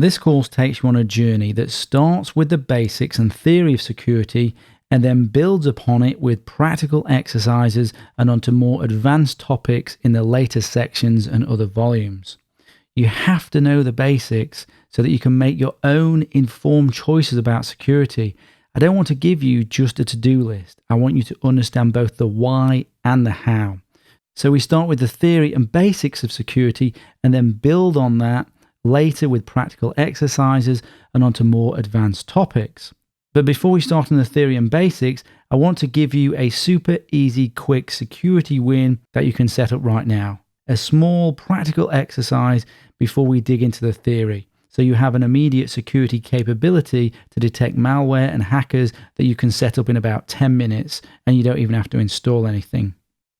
This course takes you on a journey that starts with the basics and theory of security and then builds upon it with practical exercises and onto more advanced topics in the later sections and other volumes. You have to know the basics so that you can make your own informed choices about security. I don't want to give you just a to-do list. I want you to understand both the why and the how. So we start with the theory and basics of security and then build on that later with practical exercises and onto more advanced topics. But before we start on the theory and basics, I want to give you a super easy, quick security win that you can set up right now. A small practical exercise before we dig into the theory. So you have an immediate security capability to detect malware and hackers that you can set up in about 10 minutes and you don't even have to install anything.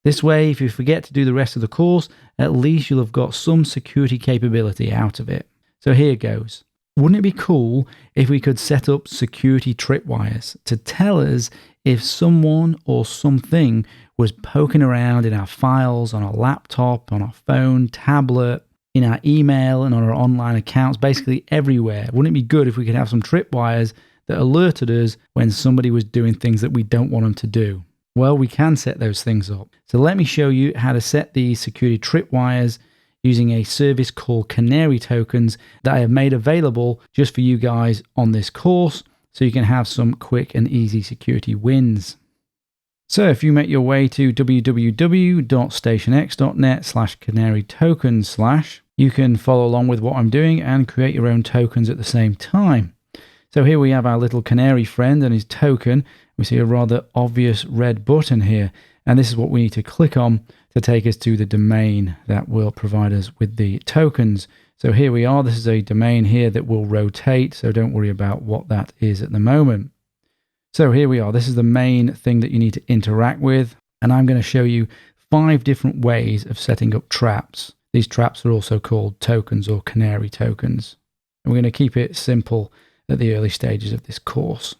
This way, if you forget to do the rest of the course, at least you'll have got some security capability out of it. So here goes. Wouldn't it be cool if we could set up security tripwires to tell us if someone or something was poking around in our files, on our laptop, on our phone, tablet, in our email and on our online accounts, basically everywhere? Wouldn't it be good if we could have some tripwires that alerted us when somebody was doing things that we don't want them to do? Well, we can set those things up. So let me show you how to set these security tripwires using a service called Canary Tokens that I have made available just for you guys on this course so you can have some quick and easy security wins. So if you make your way to www.stationx.net/canarytokens/, you can follow along with what I'm doing and create your own tokens at the same time. So here we have our little canary friend and his token. We see a rather obvious red button here, and this is what we need to click on to take us to the domain that will provide us with the tokens. So here we are. This is a domain here that will rotate, so don't worry about what that is at the moment. So here we are. This is the main thing that you need to interact with, and I'm going to show you 5 different ways of setting up traps. These traps are also called tokens or canary tokens. And we're going to keep it simple at the early stages of this course.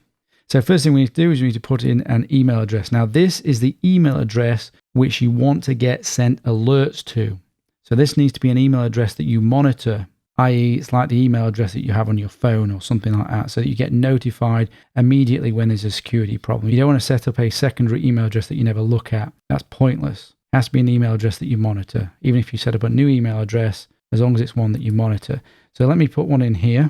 So first thing we need to do is we need to put in an email address. Now this is the email address which you want to get sent alerts to. So this needs to be an email address that you monitor, i.e. it's like the email address that you have on your phone or something like that, so that you get notified immediately when there's a security problem. You don't want to set up a secondary email address that you never look at. That's pointless. It has to be an email address that you monitor. Even if you set up a new email address, as long as it's one that you monitor. So let me put one in here.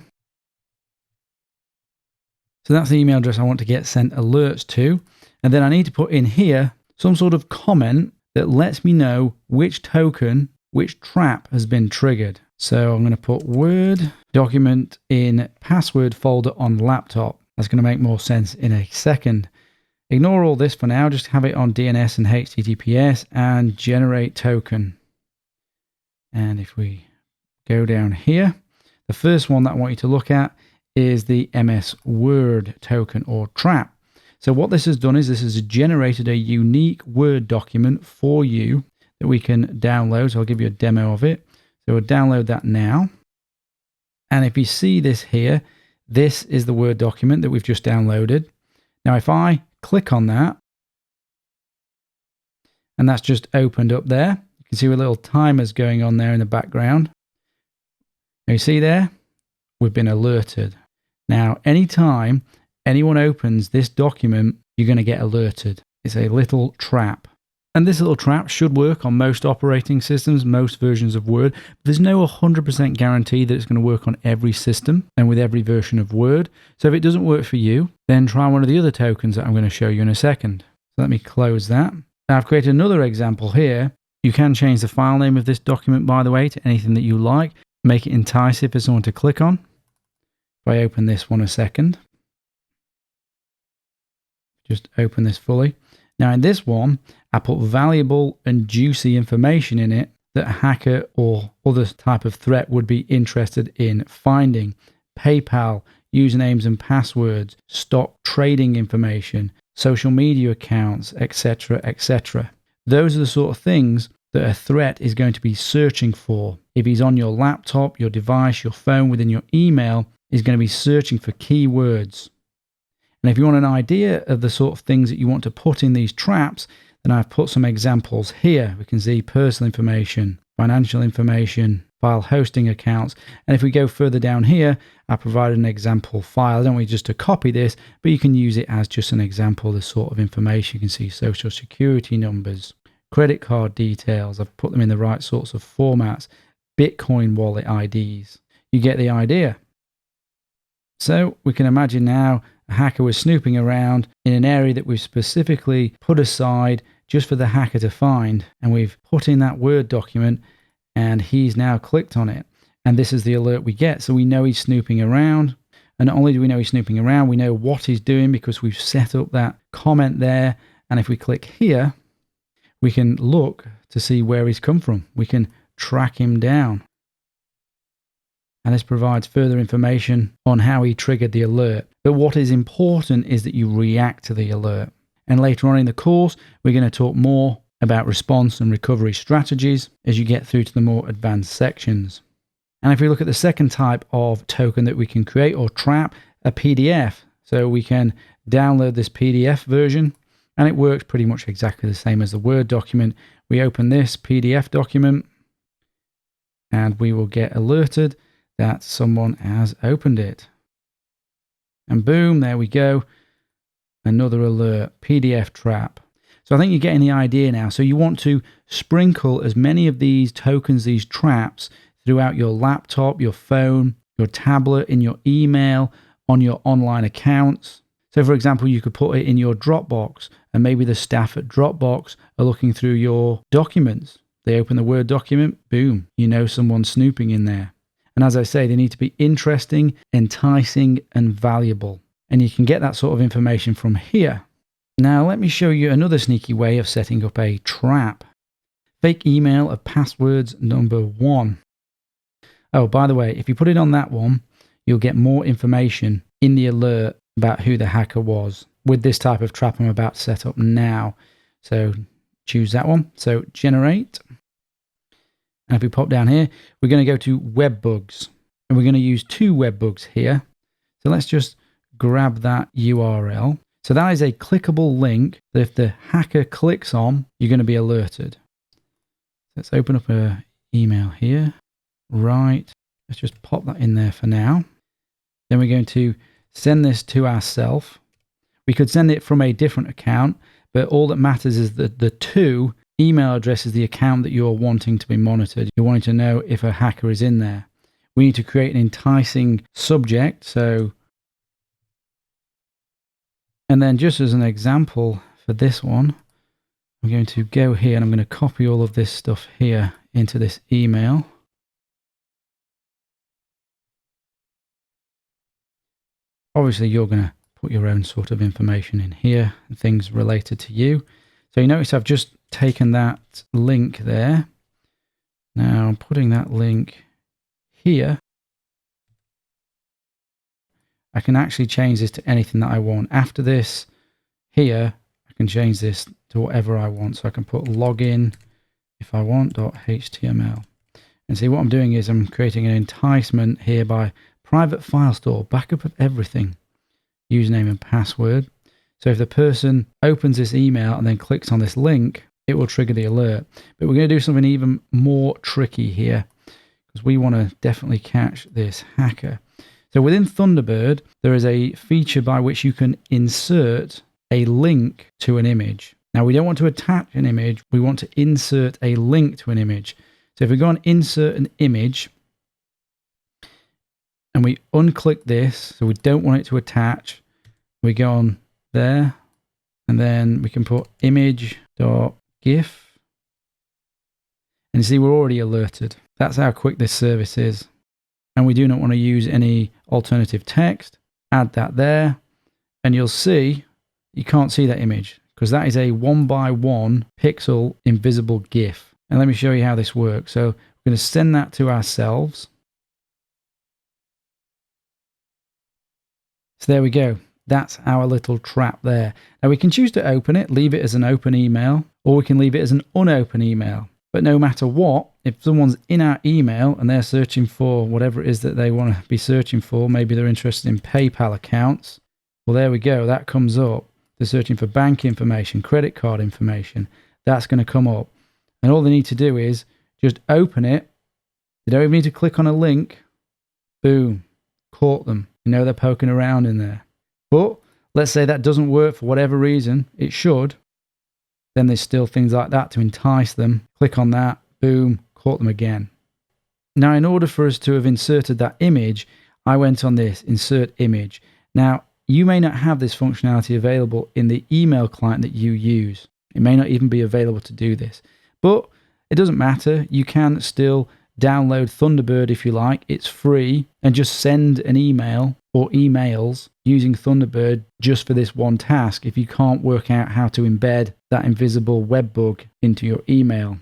So that's the email address I want to get sent alerts to. And then I need to put in here some sort of comment that lets me know which token, which trap has been triggered. So I'm going to put Word document in password folder on laptop. That's going to make more sense in a second. Ignore all this for now. Just have it on DNS and HTTPS and generate token. And if we go down here, the first one that I want you to look at is the MS Word token or trap. So what this has done is this has generated a unique Word document for you that we can download. So I'll give you a demo of it. So we'll download that now. And if you see this here, this is the Word document that we've just downloaded. Now if I click on that, and that's just opened up there, you can see a little timer's going on there in the background. Now you see there, we've been alerted. Now, anytime anyone opens this document, you're going to get alerted. It's a little trap. And this little trap should work on most operating systems, most versions of Word. But there's no 100% guarantee that it's going to work on every system and with every version of Word. So if it doesn't work for you, then try one of the other tokens that I'm going to show you in a second. So let me close that. Now I've created another example here. You can change the file name of this document, by the way, to anything that you like. Make it enticing for someone to click on. If I open this one a second, just open this fully. Now in this one, I put valuable and juicy information in it that a hacker or other type of threat would be interested in finding. PayPal, usernames and passwords, stock trading information, social media accounts, etc., etc. Those are the sort of things that a threat is going to be searching for. If he's on your laptop, your device, your phone, within your email, he's going to be searching for keywords. And if you want an idea of the sort of things that you want to put in these traps, then I've put some examples here. We can see personal information, financial information, file hosting accounts. And if we go further down here, I provided an example file. I don't want you just to copy this, but you can use it as just an example of the sort of information. You can see social security numbers, credit card details. I've put them in the right sorts of formats, Bitcoin wallet IDs. You get the idea. So we can imagine now a hacker was snooping around in an area that we've specifically put aside just for the hacker to find. And we've put in that Word document and he's now clicked on it. And this is the alert we get. So we know he's snooping around. And not only do we know he's snooping around, we know what he's doing because we've set up that comment there. And if we click here, we can look to see where he's come from. We can track him down. And this provides further information on how he triggered the alert. But what is important is that you react to the alert. And later on in the course, we're going to talk more about response and recovery strategies as you get through to the more advanced sections. And if we look at the second type of token that we can create or trap, a PDF. So we can download this PDF version and it works pretty much exactly the same as the Word document. We open this PDF document and we will get alerted that someone has opened it. And boom, there we go. Another alert, PDF trap. So I think you're getting the idea now. So you want to sprinkle as many of these tokens, these traps, throughout your laptop, your phone, your tablet, in your email, on your online accounts. So for example, you could put it in your Dropbox and maybe the staff at Dropbox are looking through your documents. They open the Word document, boom, you know someone's snooping in there. And as I say, they need to be interesting, enticing, and valuable. And you can get that sort of information from here. Now, let me show you another sneaky way of setting up a trap. Fake email of passwords number 1. Oh, by the way, if you put it on that one, you'll get more information in the alert about who the hacker was with this type of trap I'm about to set up now. So choose that one. So generate. And if we pop down here, we're going to go to web bugs and we're going to use 2 web bugs here. So let's just grab that URL. So that is a clickable link that if the hacker clicks on, you're going to be alerted. Let's open up an email here. Right. Let's just pop that in there for now. Then we're going to send this to ourselves. We could send it from a different account, but all that matters is that the 2 email address is the account that you're wanting to be monitored. You're wanting to know if a hacker is in there. We need to create an enticing subject. So, and then just as an example for this one, I'm going to go here and I'm going to copy all of this stuff here into this email. Obviously, you're going to put your own sort of information in here and things related to you. So you notice I've just taken that link there. Now I'm putting that link here. I can actually change this to anything that I want. After this, here, I can change this to whatever I want. So I can put login, if I want, .html. And see what I'm doing is I'm creating an enticement here by private file store, backup of everything, username and password. So if the person opens this email and then clicks on this link, it will trigger the alert. But we're going to do something even more tricky here because we want to definitely catch this hacker. So within Thunderbird, there is a feature by which you can insert a link to an image. Now, we don't want to attach an image. We want to insert a link to an image. So if we go on insert an image and we unclick this, so we don't want it to attach, we go on there and then we can put image.gif. And you see, we're already alerted. That's how quick this service is. And we do not want to use any alternative text. Add that there. And you'll see, you can't see that image because that is a 1x1 pixel invisible GIF. And let me show you how this works. So we're going to send that to ourselves. So there we go. That's our little trap there. Now we can choose to open it, leave it as an open email, or we can leave it as an unopened email. But no matter what, if someone's in our email and they're searching for whatever it is that they want to be searching for, maybe they're interested in PayPal accounts, well, there we go. That comes up. They're searching for bank information, credit card information. That's going to come up. And all they need to do is just open it. You don't even need to click on a link. Boom. Caught them. You know they're poking around in there. But let's say that doesn't work for whatever reason. It should. Then there's still things like that to entice them. Click on that. Boom. Caught them again. Now, in order for us to have inserted that image, I went on this, insert image. Now, you may not have this functionality available in the email client that you use. It may not even be available to do this. But it doesn't matter. You can still download Thunderbird if you like. It's free. And just send an email or emails using Thunderbird just for this one task if you can't work out how to embed that invisible web bug into your email.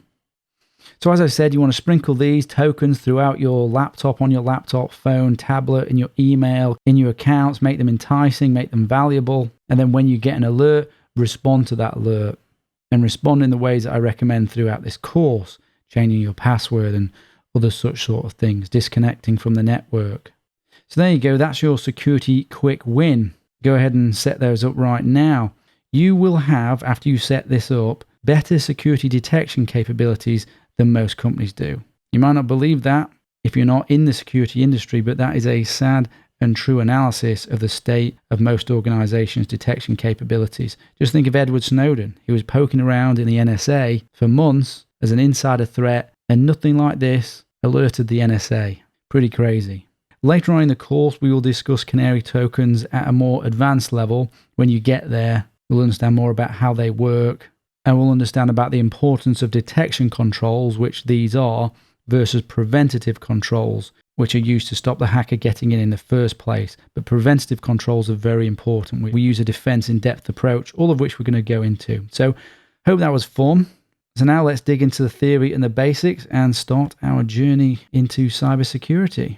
So as I said, you want to sprinkle these tokens throughout your laptop, on your laptop, phone, tablet, in your email, in your accounts, make them enticing, make them valuable. And then when you get an alert, respond to that alert. And respond in the ways that I recommend throughout this course, changing your password and other such sort of things, disconnecting from the network. So there you go, that's your security quick win. Go ahead and set those up right now. You will have, after you set this up, better security detection capabilities than most companies do. You might not believe that if you're not in the security industry, but that is a sad and true analysis of the state of most organizations' detection capabilities. Just think of Edward Snowden. He was poking around in the NSA for months as an insider threat, and nothing like this alerted the NSA. Pretty crazy. Later on in the course, we will discuss canary tokens at a more advanced level. When you get there, we'll understand more about how they work, and we'll understand about the importance of detection controls, which these are, versus preventative controls, which are used to stop the hacker getting in the first place. But preventative controls are very important. We use a defense in-depth approach, all of which we're going to go into. So hope that was fun. So now let's dig into the theory and the basics and start our journey into cybersecurity.